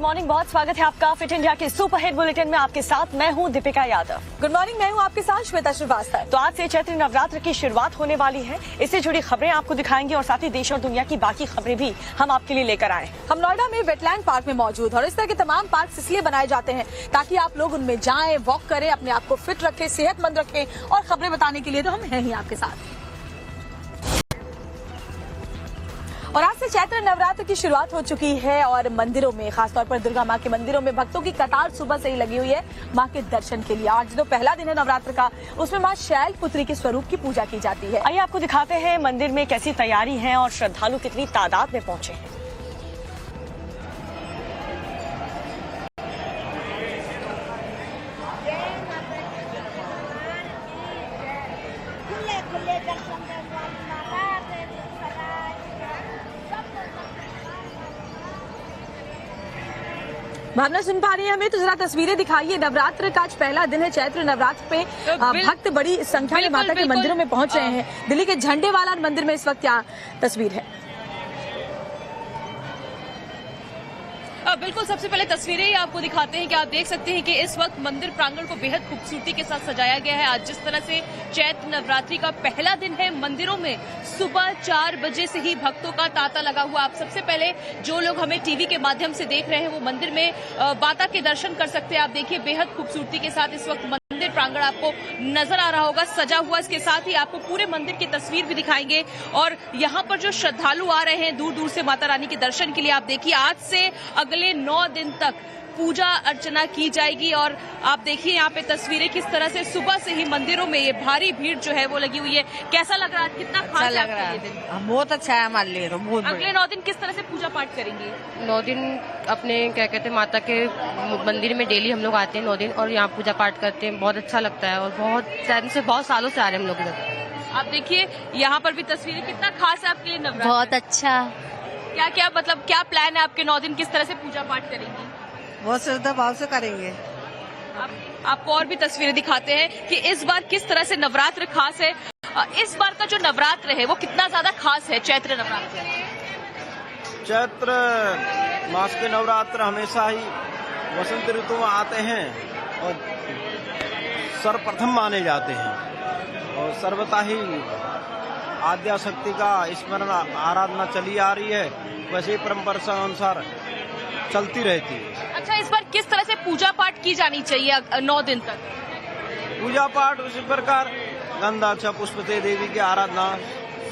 Good morning, बहुत स्वागत है आपका फिट इंडिया के सुपर हिट बुलेटिन में। आपके साथ मैं हूं दीपिका यादव। गुड मॉर्निंग, मैं हूं आपके साथ श्वेता श्रीवास्तव। तो आज से चैत्र नवरात्र की शुरुआत होने वाली है। इससे जुड़ी खबरें आपको दिखाएंगे और साथ ही देश और दुनिया की बाकी खबरें भी हम आपके लिए लेकर आए। हम नोएडा में वेटलैंड पार्क में मौजूद और इस तरह के तमाम पार्क इसलिए बनाए जाते हैं ताकि आप लोग उनमें जाएं, वॉक करें, अपने आप को फिट रखें, सेहतमंद रखें। और खबरें बताने के लिए तो हम हैं ही आपके साथ। और आज से चैत्र नवरात्र की शुरुआत हो चुकी है और मंदिरों में, खासतौर पर दुर्गा माँ के मंदिरों में भक्तों की कतार सुबह से ही लगी हुई है माँ के दर्शन के लिए। आज जो पहला दिन है नवरात्र का, उसमें माँ शैल पुत्री के स्वरूप की पूजा की जाती है। आइए आपको दिखाते हैं मंदिर में कैसी तैयारी है और श्रद्धालु कितनी तादाद में पहुंचे हैं। भावना सुन पा रही है हमें? तो जरा तस्वीरें दिखाइए। नवरात्र का आज पहला दिन है। चैत्र नवरात्र पे भक्त बड़ी संख्या में माता के मंदिरों में पहुंच रहे हैं। दिल्ली के झंडे वाला मंदिर में इस वक्त क्या तस्वीर है? बिल्कुल, सबसे पहले तस्वीरें ही आपको दिखाते हैं कि आप देख सकते हैं कि इस वक्त मंदिर प्रांगण को बेहद खूबसूरती के साथ सजाया गया है। आज जिस तरह से चैत्र नवरात्रि का पहला दिन है, मंदिरों में सुबह 4 बजे से ही भक्तों का तांता लगा हुआ। आप सबसे पहले जो लोग हमें टीवी के माध्यम से देख रहे हैं वो मंदिर में माता के दर्शन कर सकते हैं। आप देखिए बेहद खूबसूरती के साथ इस वक्त मंदिर प्रांगण आपको नजर आ रहा होगा सजा हुआ। इसके साथ ही आपको पूरे मंदिर की तस्वीर भी दिखाएंगे। और यहाँ पर जो श्रद्धालु आ रहे हैं दूर दूर से माता रानी के दर्शन के लिए, आप देखिए आज से अगले 9 दिन तक पूजा अर्चना की जाएगी। और आप देखिए यहाँ पे तस्वीरें किस तरह से सुबह से ही मंदिरों में ये भारी भीड़ जो है वो लगी हुई है। कैसा लग रहा है? कितना खास लग रहा है ये दिन? बहुत अच्छा है हमारे लिए तो बहुत। अगले 9 दिन किस तरह से पूजा पाठ करेंगे? 9 दिन अपने क्या कहते हैं माता के मंदिर में डेली हम लोग आते हैं 9 दिन और यहाँ पूजा पाठ करते हैं। बहुत अच्छा लगता है और बहुत टाइम से, बहुत सालों से आ रहे हैं हम लोग इधर। आप देखिए यहाँ पर भी तस्वीरें, कितना खास है आपके लिए नवरात्र? बहुत अच्छा। क्या क्या मतलब क्या प्लान है आपके? 9 दिन किस तरह से पूजा पाठ करेंगे? बहुत श्रद्धा भाव से करेंगे। आपको और भी तस्वीरें दिखाते हैं कि इस बार किस तरह से नवरात्र खास है। इस बार का जो नवरात्र है वो कितना ज्यादा खास है? चैत्र नवरात्र, चैत्र मास के नवरात्र हमेशा ही वसंत ऋतु में आते हैं और सर्वप्रथम माने जाते हैं और सर्वथा ही आद्या शक्ति का स्मरण आराधना चली आ रही है, वैसे ही परंपरा अनुसार चलती रहती है। अच्छा, इस बार किस तरह से पूजा पाठ की जानी चाहिए 9 दिन तक? पूजा पाठ उसी प्रकार गंधा पुष्पते देवी की आराधना,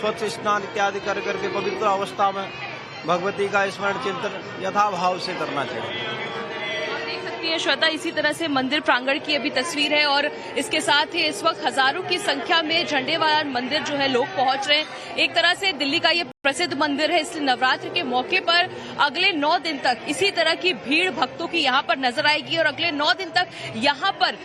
स्वच्छ स्नान इत्यादि कर करके पवित्र अवस्था में भगवती का स्मरण चिंतन यथाभाव से करना चाहिए। देख सकती है श्वेता, इसी तरह से मंदिर प्रांगण की अभी तस्वीर है और इसके साथ ही इस वक्त हजारों की संख्या में झंडेवाला मंदिर जो है लोग पहुंच रहे हैं। एक तरह से दिल्ली का ये प्रसिद्ध मंदिर है, इसलिए नवरात्र के मौके पर अगले 9 दिन तक इसी तरह की भीड़ भक्तों की यहाँ पर नजर आएगी और अगले 9 दिन तक यहाँ पर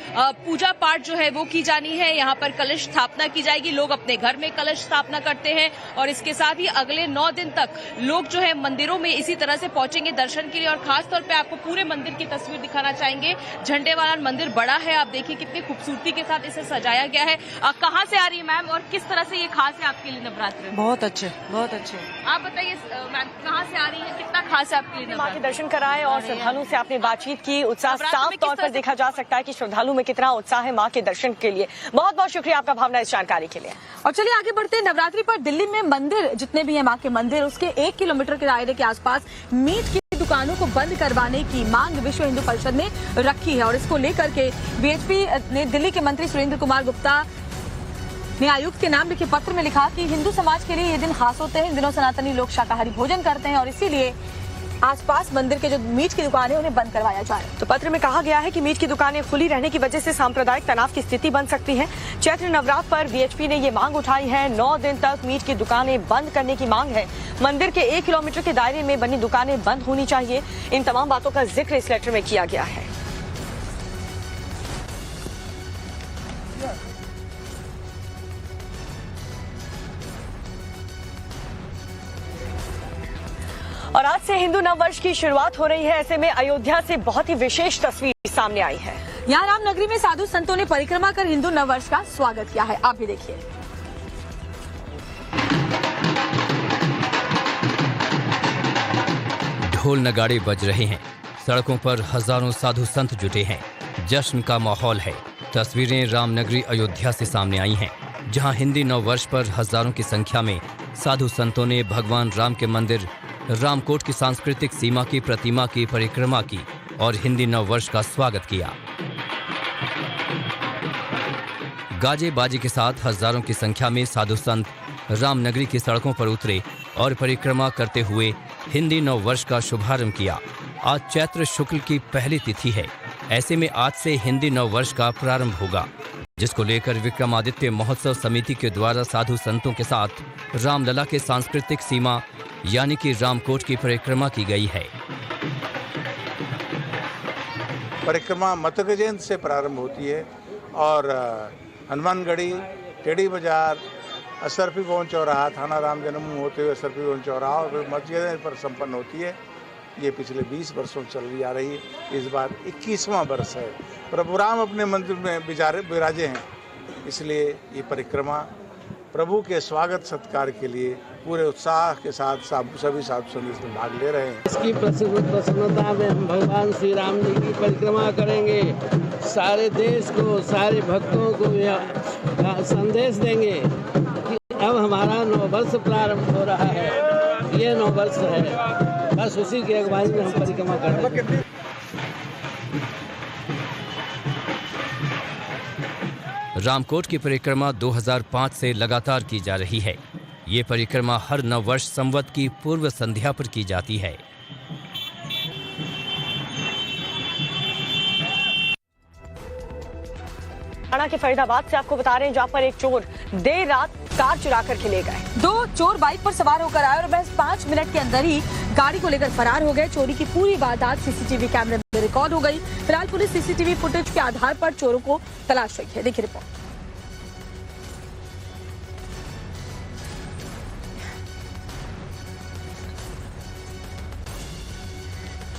पूजा पाठ जो है वो की जानी है। यहाँ पर कलश स्थापना की जाएगी। लोग अपने घर में कलश स्थापना करते हैं और इसके साथ ही अगले 9 दिन तक लोग जो है मंदिरों में इसी तरह से पहुंचेंगे दर्शन के लिए। और खासतौर पर आपको पूरे मंदिर की तस्वीर दिखाना चाहेंगे। झंडेवाला मंदिर बड़ा है, आप देखिए कितनी खूबसूरती के साथ इसे सजाया गया है। कहाँ से आ रही है मैम और किस तरह से ये खास है आपके लिए नवरात्र? बहुत अच्छे, बहुत अच्छे। आप बताइए मैम, कहाँ से आ रही है, कितना खास है आपके लिए? माँ के दर्शन कराए और श्रद्धालु से आपने बातचीत की। उत्साह साफ तौर पर देखा जा सकता है कि श्रद्धालु में कितना उत्साह है माँ के दर्शन के लिए। बहुत बहुत शुक्रिया आपका भावना इस जानकारी के लिए। और चलिए आगे बढ़ते हैं। नवरात्रि पर दिल्ली में मंदिर जितने भी हैं माँ के मंदिर, उसके 1 किलोमीटर के दायरे के आसपास मीट की दुकानों को बंद करवाने की मांग विश्व हिंदू परिषद ने रखी है। और इसको लेकर के बीएचपी ने दिल्ली के मंत्री सुरेंद्र कुमार गुप्ता ने आयुक्त के नाम लिखे पत्र में लिखा कि हिंदू समाज के लिए ये दिन खास होते हैं। इन दिनों सनातनी लोग शाकाहारी भोजन करते हैं और इसीलिए आसपास मंदिर के जो मीट की दुकानें उन्हें बंद करवाया जाए। तो पत्र में कहा गया है कि मीट की दुकानें खुली रहने की वजह से सांप्रदायिक तनाव की स्थिति बन सकती है। चैत्र नवरात्र पर बीएचपी ने ये मांग उठाई है। 9 दिन तक मीट की दुकानें बंद करने की मांग है। मंदिर के 1 किलोमीटर के दायरे में बनी दुकानें बंद होनी चाहिए। इन तमाम बातों का जिक्र इस लेटर में किया गया है। और आज से हिंदू नववर्ष की शुरुआत हो रही है। ऐसे में अयोध्या से बहुत ही विशेष तस्वीर सामने आई है। यहाँ रामनगरी में साधु संतों ने परिक्रमा कर हिंदू नववर्ष का स्वागत किया है। आप भी देखिए। ढोल नगाड़े बज रहे हैं, सड़कों पर हजारों साधु संत जुटे हैं। जश्न का माहौल है। तस्वीरें रामनगरी अयोध्या से सामने आई हैं, जहां हिंदी नव वर्ष पर हजारों की संख्या में साधु संतों ने भगवान राम के मंदिर रामकोट की सांस्कृतिक सीमा की प्रतिमा की परिक्रमा की और हिंदी नव वर्ष का स्वागत किया। गाजे बाजी के साथ हजारों की संख्या में साधु संत रामनगरी की सड़कों पर उतरे और परिक्रमा करते हुए हिंदी नव वर्ष का शुभारंभ किया। आज चैत्र शुक्ल की पहली तिथि है। ऐसे में आज से हिंदी नव वर्ष का प्रारंभ होगा, जिसको लेकर विक्रमादित्य महोत्सव समिति के द्वारा साधु संतों के साथ रामलला के सांस्कृतिक सीमा यानी कि रामकोट की परिक्रमा की गई है। परिक्रमा मतंग जयंती से प्रारंभ होती है और हनुमानगढ़ी, टेढ़ी बाजार, असरफी भवन चौराहा, थाना राम जन्मभूमि होते हुए असरफी भवन चौराहा और मस्जिद पर संपन्न होती है। ये पिछले 20 वर्षों चल रही आ रही है। इस बार 21वां वर्ष है। प्रभु राम अपने मंदिर में विराजे हैं, इसलिए ये परिक्रमा प्रभु के स्वागत सत्कार के लिए पूरे उत्साह के साथ सभी साधु संत इसमें भाग ले रहे हैं। इसकी प्रसन्नता में हम भगवान श्री राम जी की परिक्रमा करेंगे। सारे देश को, सारे भक्तों को यह संदेश देंगे कि अब हमारा नव वर्ष प्रारंभ हो रहा है। ये नव वर्ष है, बस उसी की अगुवाई में हम परिक्रमा कर रहे हैं। रामकोट की परिक्रमा 2005 से लगातार की जा रही है। ये परिक्रमा हर नव वर्ष संवत की पूर्व संध्या पर की जाती है। हरियाणा के फरीदाबाद से आपको बता रहे हैं, जहां पर एक चोर देर रात कार चुरा कर के ले गए। 2 चोर बाइक पर सवार होकर आए और बस 5 मिनट के अंदर ही गाड़ी को लेकर फरार हो गए। चोरी की पूरी वारदात सीसीटीवी कैमरे में रिकॉर्ड हो गई। फिलहाल पुलिस सीसीटीवी फुटेज के आधार पर चोरों को तलाश रही है। देखिए रिपोर्ट।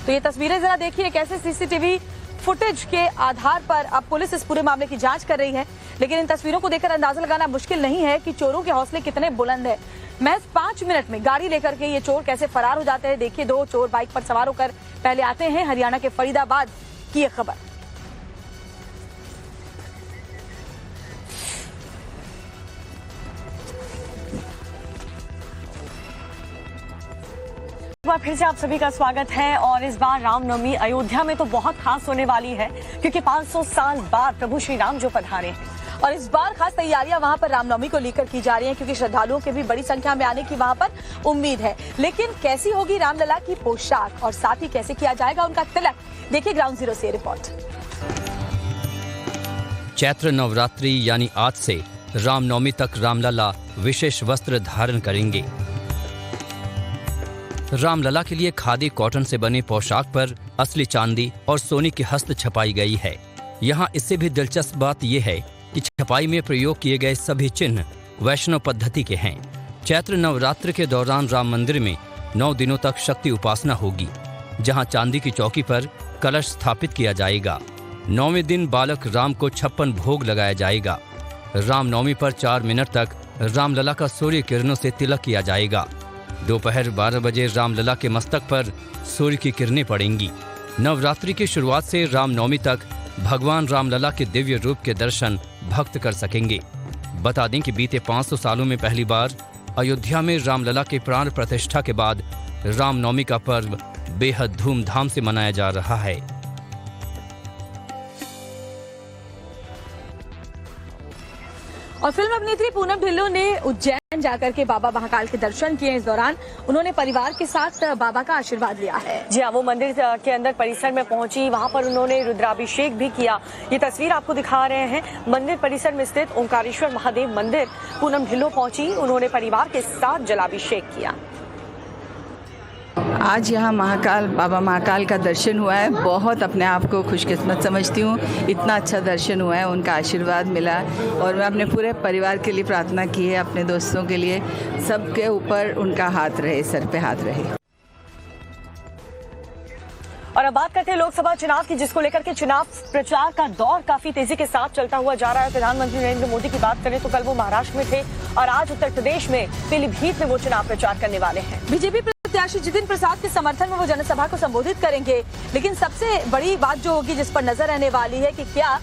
तो ये तस्वीरें जरा देखिए, कैसे सीसीटीवी फुटेज के आधार पर अब पुलिस इस पूरे मामले की जांच कर रही है। लेकिन इन तस्वीरों को देखकर अंदाजा लगाना मुश्किल नहीं है कि चोरों के हौसले कितने बुलंद है। महज 5 मिनट में गाड़ी लेकर के ये चोर कैसे फरार हो जाते हैं। देखिए, 2 चोर बाइक पर सवार होकर पहले आते हैं। हरियाणा के फरीदाबाद की ये खबर। एक बार फिर से आप सभी का स्वागत है। और इस बार रामनवमी अयोध्या में तो बहुत खास होने वाली है, क्योंकि 500 साल बाद प्रभु श्री राम जो पधारे हैं। और इस बार खास तैयारियां वहां पर रामनवमी को लेकर की जा रही हैं, क्योंकि श्रद्धालुओं के भी बड़ी संख्या में आने की वहां पर उम्मीद है। लेकिन कैसी होगी रामलला की पोशाक और साथ ही कैसे किया जाएगा उनका तिलक, देखिए ग्राउंड जीरो से रिपोर्ट। चैत्र नवरात्रि यानी आज से रामनवमी तक रामलला विशेष वस्त्र धारण करेंगे। रामलला के लिए खादी कॉटन से बने पोशाक पर असली चांदी और सोने की हस्त छपाई गई है। यहाँ इससे भी दिलचस्प बात यह है कि छपाई में प्रयोग किए गए सभी चिन्ह वैष्णव पद्धति के हैं। चैत्र नवरात्र के दौरान राम मंदिर में 9 दिनों तक शक्ति उपासना होगी, जहाँ चांदी की चौकी पर कलश स्थापित किया जाएगा। 9वें दिन बालक राम को 56 भोग लगाया जाएगा। रामनवमी पर 4 मिनट तक रामलला का सूर्य किरणों से तिलक किया जाएगा। दोपहर 12 बजे रामलला के मस्तक पर सूर्य की किरणें पड़ेंगी। नवरात्रि की शुरुआत से रामनवमी तक भगवान रामलला के दिव्य रूप के दर्शन भक्त कर सकेंगे। बता दें कि बीते 500 सालों में पहली बार अयोध्या में रामलला के प्राण प्रतिष्ठा के बाद रामनवमी का पर्व बेहद धूमधाम से मनाया जा रहा है। और फिल्म अभिनेत्री पूनम ढिल्लों ने उज्जैन जाकर के बाबा महाकाल के दर्शन किए। इस दौरान उन्होंने परिवार के साथ बाबा का आशीर्वाद लिया है। जी हाँ, वो मंदिर के अंदर परिसर में पहुंची, वहां पर उन्होंने रुद्राभिषेक भी किया। ये तस्वीर आपको दिखा रहे हैं मंदिर परिसर में स्थित ओंकारेश्वर महादेव मंदिर। पूनम ढिल्लों पहुंची, उन्होंने परिवार के साथ जलाभिषेक किया। आज यहाँ महाकाल, बाबा महाकाल का दर्शन हुआ है। बहुत अपने आप को खुशकिस्मत समझती हूँ, इतना अच्छा दर्शन हुआ है, उनका आशीर्वाद मिला। और मैं अपने पूरे परिवार के लिए प्रार्थना की है, अपने दोस्तों के लिए, सबके ऊपर उनका हाथ रहे, सर पे हाथ रहे। और अब बात करते हैं लोकसभा चुनाव की, जिसको लेकर के चुनाव प्रचार का दौर काफी तेजी के साथ चलता हुआ जा रहा है। प्रधानमंत्री नरेंद्र मोदी की बात करें तो कल वो महाराष्ट्र में थे और आज उत्तर प्रदेश में पीलीभीत में वो चुनाव प्रचार करने वाले हैं। बीजेपी प्रत्याशी प्रत्याशी जितिन प्रसाद के समर्थन में वो जनसभा को संबोधित करेंगे। लेकिन सबसे बड़ी बात जो होगी, जिस पर नजर रहने वाली है कि क्या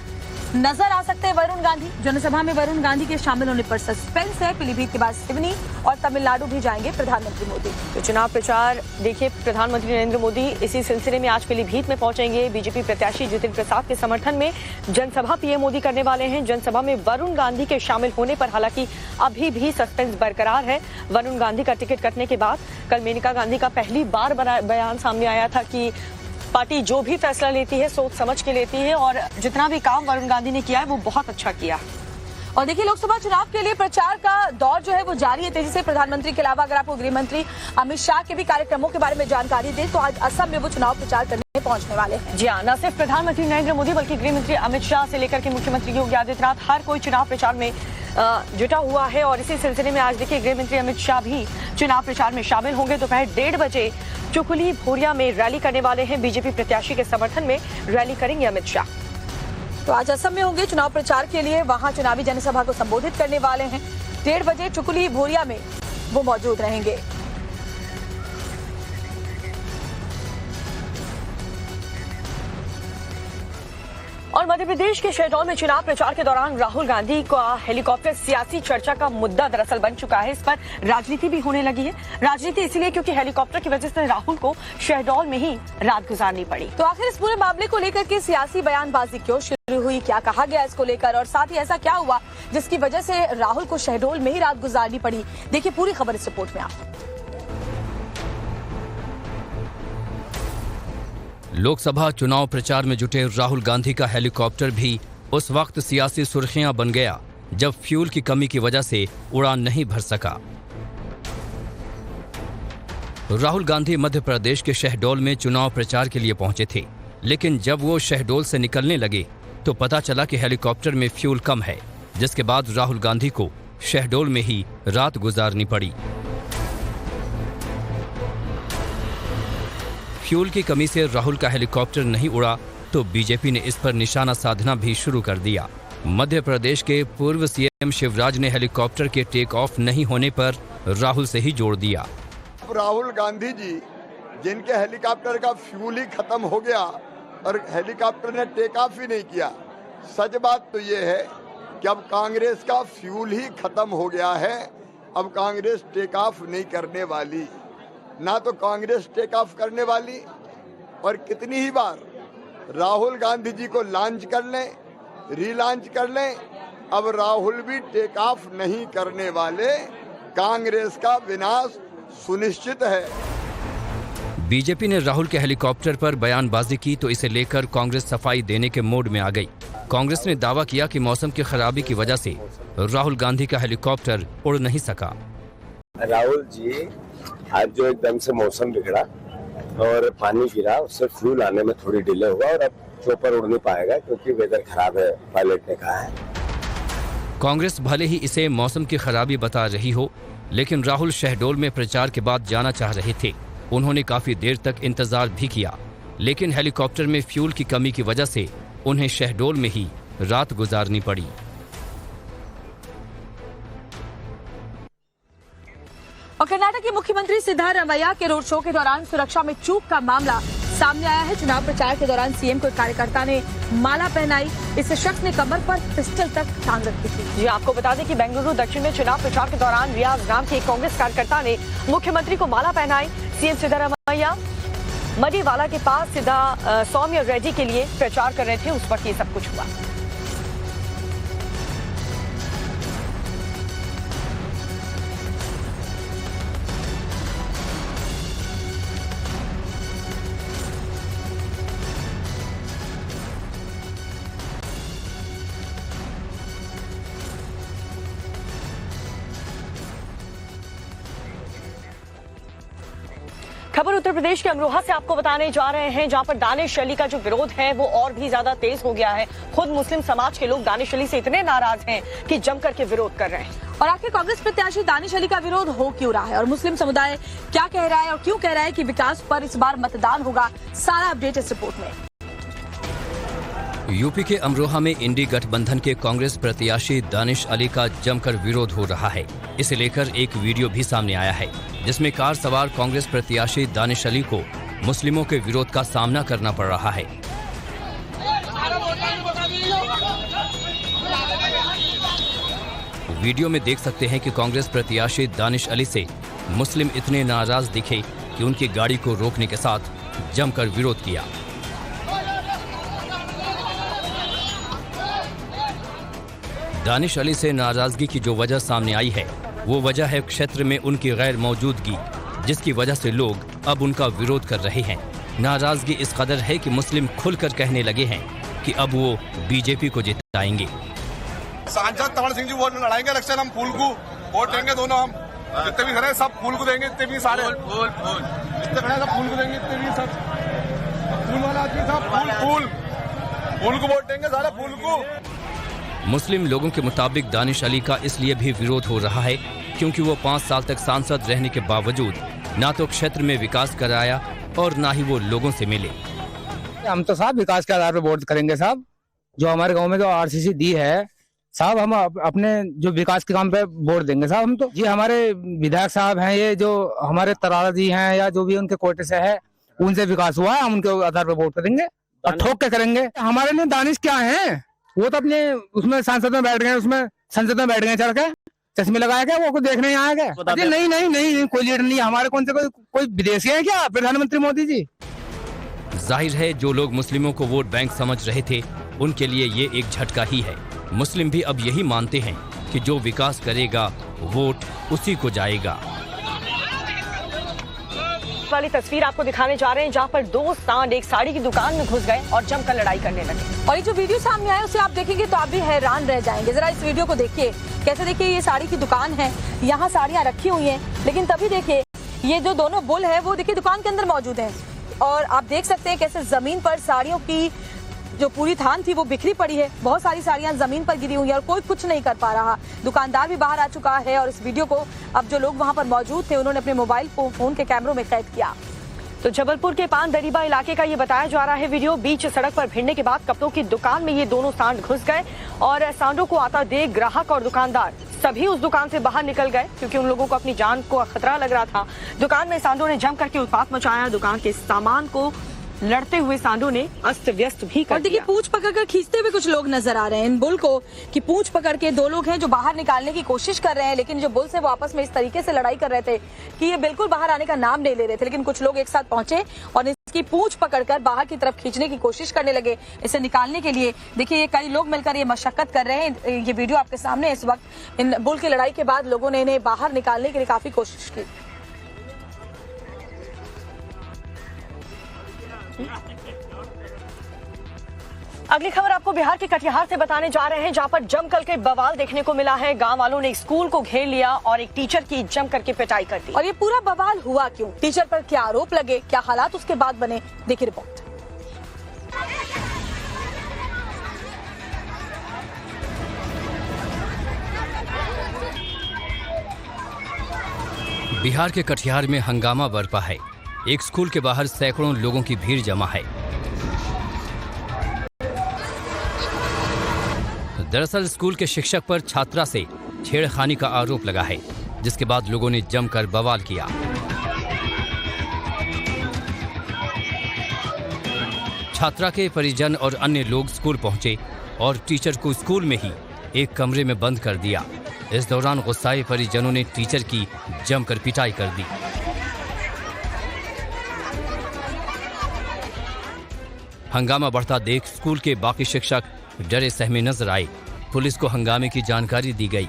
नजर आ सकते हैं वरुण गांधी। जनसभा में वरुण गांधी के शामिल होने पर सस्पेंस है। पीलीभीत के बाद सिवनी और तमिलनाडु भी जाएंगे प्रधानमंत्री मोदी। तो चुनाव प्रचार देखिए, प्रधानमंत्री नरेंद्र मोदी इसी सिलसिले में आज पीलीभीत में पहुंचेंगे। बीजेपी प्रत्याशी जितिन प्रसाद के समर्थन में जनसभा पीएम मोदी करने वाले हैं। जनसभा में वरुण गांधी के शामिल होने पर हालांकि अभी भी सस्पेंस बरकरार है। वरुण गांधी का टिकट कटने के बाद कल मेनका गांधी का पहली बार बयान सामने आया था कि पार्टी जो भी फैसला लेती है सोच समझ के लेती है और जितना भी काम वरुण गांधी ने किया है वो बहुत अच्छा किया। और देखिए, लोकसभा चुनाव के लिए प्रचार का दौर जो है वो जारी है तेजी से। प्रधानमंत्री के अलावा अगर आपको गृह मंत्री अमित शाह के भी कार्यक्रमों के बारे में जानकारी दें तो आज असम में वो चुनाव प्रचार करने पहुंचने वाले हैं। जी हाँ, न सिर्फ प्रधानमंत्री नरेंद्र मोदी बल्कि गृह मंत्री अमित शाह से लेकर के मुख्यमंत्री योगी आदित्यनाथ हर कोई चुनाव प्रचार में जुटा हुआ है। और इसी सिलसिले में आज देखिए, गृह मंत्री अमित शाह भी चुनाव प्रचार में शामिल होंगे। दोपहर 1:30 बजे चुकुली भोरिया में रैली करने वाले हैं। बीजेपी प्रत्याशी के समर्थन में रैली करेंगे अमित शाह। तो आज असम में होंगे चुनाव प्रचार के लिए, वहां चुनावी जनसभा को संबोधित करने वाले हैं। 1:30 बजे चुकुली भोरिया में वो मौजूद रहेंगे। और मध्य प्रदेश के शहडोल में चुनाव प्रचार के दौरान राहुल गांधी का हेलीकॉप्टर सियासी चर्चा का मुद्दा दरअसल बन चुका है। इस पर राजनीति भी होने लगी है। राजनीति इसलिए क्योंकि हेलीकॉप्टर की वजह से राहुल को शहडोल में ही रात गुजारनी पड़ी। तो आखिर इस पूरे मामले को लेकर के सियासी बयानबाजी क्यों शुरू हुई, क्या कहा गया इसको लेकर, और साथ ही ऐसा क्या हुआ जिसकी वजह से राहुल को शहडोल में ही रात गुजारनी पड़ी। देखिए पूरी खबर इस रिपोर्ट में आप। लोकसभा चुनाव प्रचार में जुटे राहुल गांधी का हेलीकॉप्टर भी उस वक्त सियासी सुर्खियां बन गया जब फ्यूल की कमी की वजह से उड़ान नहीं भर सका। राहुल गांधी मध्य प्रदेश के शहडोल में चुनाव प्रचार के लिए पहुंचे थे, लेकिन जब वो शहडोल से निकलने लगे तो पता चला कि हेलीकॉप्टर में फ्यूल कम है, जिसके बाद राहुल गांधी को शहडोल में ही रात गुजारनी पड़ी। फ्यूल की कमी से राहुल का हेलीकॉप्टर नहीं उड़ा तो बीजेपी ने इस पर निशाना साधना भी शुरू कर दिया। मध्य प्रदेश के पूर्व सीएम शिवराज ने हेलीकॉप्टर के टेक ऑफ नहीं होने पर राहुल से ही जोड़ दिया। राहुल गांधी जी जिनके हेलीकॉप्टर का फ्यूल ही खत्म हो गया और हेलीकॉप्टर ने टेक ऑफ ही नहीं किया। सच बात तो ये है कि अब कांग्रेस का फ्यूल ही खत्म हो गया है। अब कांग्रेस टेक ऑफ नहीं करने वाली, ना तो कांग्रेस टेक ऑफ करने वाली, और कितनी ही बार राहुल गांधी जी को लॉन्च कर लें, रीलॉन्च कर लें, अब राहुल भी टेक ऑफ नहीं करने वाले। कांग्रेस का विनाश सुनिश्चित है। बीजेपी ने राहुल के हेलीकॉप्टर पर बयानबाजी की तो इसे लेकर कांग्रेस सफाई देने के मोड में आ गई। कांग्रेस ने दावा किया कि मौसम की खराबी की वजह से राहुल गांधी का हेलीकॉप्टर उड़ नहीं सका। राहुल जी आज जो एकदम से मौसम बिगड़ा और पानी गिरा, उससे फ्यूल आने में थोड़ी डिले हुआ और अब चोपर उड़ नहीं पाएगा क्योंकि वेदर खराब है, पायलट ने कहा है। कांग्रेस भले ही इसे मौसम की खराबी बता रही हो, लेकिन राहुल शहडोल में प्रचार के बाद जाना चाह रहे थे। उन्होंने काफी देर तक इंतजार भी किया, लेकिन हेलीकॉप्टर में फ्यूल की कमी की वजह से उन्हें शहडोल में ही रात गुजारनी पड़ी। और कर्नाटक के मुख्यमंत्री सिद्धारमैया के रोड शो के दौरान सुरक्षा में चूक का मामला सामने आया है। चुनाव प्रचार के दौरान सीएम को एक कार्यकर्ता ने माला पहनाई। इस शख्स ने कमर पर पिस्टल तक टांग रखी थी। जी आपको बता दें कि बेंगलुरु दक्षिण में चुनाव प्रचार के दौरान रियाज नाम के एक कांग्रेस कार्यकर्ता ने मुख्यमंत्री को माला पहनाई। सीएम सिद्धारमैया मदीवाला के पास सौम्य रेड्डी के लिए प्रचार कर रहे थे, उस वक्त ये सब कुछ हुआ। खबर उत्तर प्रदेश के अमरोहा से आपको बताने जा रहे हैं, जहां पर दानिश अली का जो विरोध है वो और भी ज्यादा तेज हो गया है। खुद मुस्लिम समाज के लोग दानिश अली से इतने नाराज हैं कि जमकर के विरोध कर रहे हैं। और आखिर कांग्रेस प्रत्याशी दानिश अली का विरोध हो क्यों रहा है और मुस्लिम समुदाय क्या कह रहा है और क्यों कह रहा है कि विकास पर इस बार मतदान होगा, सारा अपडेट इस रिपोर्ट में। यूपी के अमरोहा में इंडी गठबंधन के कांग्रेस प्रत्याशी दानिश अली का जमकर विरोध हो रहा है। इसे लेकर एक वीडियो भी सामने आया है, जिसमें कार सवार कांग्रेस प्रत्याशी दानिश अली को मुस्लिमों के विरोध का सामना करना पड़ रहा है। वीडियो में देख सकते हैं कि कांग्रेस प्रत्याशी दानिश अली से मुस्लिम इतने नाराज दिखे कि उनकी गाड़ी को रोकने के साथ जमकर विरोध किया। दानिश अली से नाराजगी की जो वजह सामने आई है, वो वजह है क्षेत्र में उनकी गैर मौजूदगी, जिसकी वजह से लोग अब उनका विरोध कर रहे हैं। नाराजगी इस कदर है कि मुस्लिम खुलकर कहने लगे हैं कि अब वो बीजेपी को जिताएंगे। सांसद तमण सिंह जी वो लड़ाएंगे इलेक्शन, हम फूल को वोट देंगे, दोनों हम जितने भी खड़े सब फूल को देंगे, इतने भी सारे फूल जितने खड़े सब फूल को देंगे, इतने भी सब फूल वाला आदमी सब फूल को वोट देंगे, सारे फूल को। मुस्लिम लोगों के मुताबिक दानिश अली का इसलिए भी विरोध हो रहा है क्योंकि वो 5 साल तक सांसद रहने के बावजूद ना तो क्षेत्र में विकास कराया और ना ही वो लोगों से मिले। हम तो साहब विकास के आधार पर वोट करेंगे साहब। जो हमारे गांव में जो आरसीसी दी है साहब, हम अपने जो विकास के काम पे वोट देंगे साहब। हम तो जी हमारे विधायक साहब हैं, ये जो हमारे तरारा जी हैं या जो भी उनके कोटे से है, उनसे विकास हुआ है, हम उनके आधार पर वोट करेंगे और ठोक के करेंगे। हमारे लिए दानिश क्या है, वो तो अपने उसमें सांसद में बैठ गए, उसमें संसद में बैठ गए चढ़ के, चश्मे लगाया क्या, वो को देखने यहाँ आया क्या? नहीं कोई लीडर नहीं, हमारे कौन से कोई विदेशी है क्या प्रधानमंत्री मोदी जी? जाहिर है जो लोग मुस्लिमों को वोट बैंक समझ रहे थे, उनके लिए ये एक झटका ही है। मुस्लिम भी अब यही मानते हैं कि जो विकास करेगा वोट उसी को जाएगा। वाली तस्वीर आपको दिखाने जा रहे हैं, जहां पर 2 सांड एक साड़ी की दुकान में घुस गए और जमकर लड़ाई करने लगे। और ये जो वीडियो सामने आया उसे आप देखेंगे तो आप भी हैरान रह जाएंगे। जरा इस वीडियो को देखिए, कैसे देखिए ये साड़ी की दुकान है, यहाँ साड़ियाँ रखी हुई हैं, लेकिन तभी देखिए ये जो दोनों बुल है वो देखिए दुकान के अंदर मौजूद है। और आप देख सकते हैं कैसे जमीन पर साड़ियों की जो पूरी थान थी वो बिखरी पड़ी है। बहुत सारी साड़ियां जमीन पर गिरी हुई है और कोई कुछ नहीं कर पा रहा। दुकानदार भी बाहर आ चुका है और इस वीडियो को अब जो लोग वहां पर मौजूद थे उन्होंने अपने मोबाइल फोन के कैमरों में कैद किया। तो जबलपुर के पान दरीबा इलाके का ये बताया जा रहा है वीडियो। बीच सड़क पर भिड़ने के बाद कपड़ों की दुकान में ये दोनों सांड घुस गए और सांडों को आता देख ग्राहक और दुकानदार सभी उस दुकान से बाहर निकल गए, क्योंकि उन लोगों को अपनी जान को खतरा लग रहा था। दुकान में सांडों ने जम करके उत्पात मचाया। दुकान के सामान को लड़ते हुए सांडों ने अस्त व्यस्त भी कर दिया। और देखिए पूंछ पकड़कर खींचते हुए कुछ लोग नजर आ रहे हैं इन बुल को, कि पूंछ पकड़ के 2 लोग हैं जो बाहर निकालने की कोशिश कर रहे हैं, लेकिन जो बुल से वो आपस में इस तरीके से लड़ाई कर रहे थे कि ये बिल्कुल बाहर आने का नाम नहीं ले रहे थे। लेकिन कुछ लोग एक साथ पहुंचे और इसकी पूंछ पकड़कर बाहर की तरफ खींचने की कोशिश करने लगे, इसे निकालने के लिए। देखिए ये कई लोग मिलकर ये मशक्कत कर रहे हैं। ये वीडियो आपके सामने इस वक्त। इन बुल की लड़ाई के बाद लोगों ने इन्हें बाहर निकालने के लिए काफी कोशिश की। अगली खबर आपको बिहार के कटिहार से बताने जा रहे हैं, जहां पर जमकर के बवाल देखने को मिला है। गांव वालों ने स्कूल को घेर लिया और एक टीचर की जमकर के पिटाई कर दी। और ये पूरा बवाल हुआ क्यों, टीचर पर क्या आरोप लगे, क्या हालात उसके बाद बने, देखिए रिपोर्ट। बिहार के कटिहार में हंगामा बरपा है। एक स्कूल के बाहर सैकड़ों लोगों की भीड़ जमा है। दरअसल स्कूल के शिक्षक पर छात्रा से छेड़खानी का आरोप लगा है, जिसके बाद लोगों ने जमकर बवाल किया। छात्रा के परिजन और अन्य लोग स्कूल पहुंचे और टीचर को स्कूल में ही एक कमरे में बंद कर दिया। इस दौरान गुस्साए परिजनों ने टीचर की जमकर पिटाई कर दी। हंगामा बढ़ता देख स्कूल के बाकी शिक्षक डरे सहमे नजर आए। पुलिस को हंगामे की जानकारी दी गई।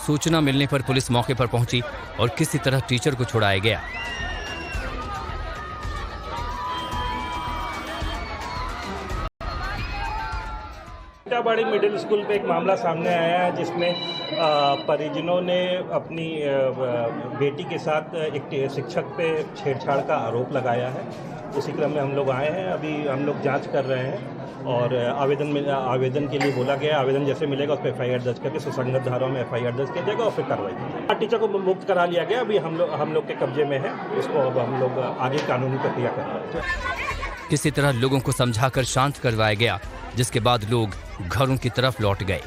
सूचना मिलने पर पुलिस मौके पर पहुंची और किसी तरह टीचर को छुड़ाया गया। बड़ी मिडिल स्कूल पे एक मामला सामने आया है, जिसमें परिजनों ने अपनी बेटी के साथ एक शिक्षक पे छेड़छाड़ का आरोप लगाया है उसी क्रम में हम लोग आए हैं। अभी हम लोग जांच कर रहे हैं और आवेदन के लिए बोला गया। आवेदन जैसे मिलेगा उस पर FIR दर्ज करके सुसंगत धाराओं में FIR दर्ज किया जाएगा और फिर कार्रवाई की जाएगी। टीचर को मुक्त करा लिया गया, अभी हम लोग के कब्जे में है। इसको अब हम लोग आगे कानूनी प्रक्रिया कर रहे हैं। किसी तरह लोगों को समझाकर शांत करवाया गया, जिसके बाद लोग घरों की तरफ लौट गए।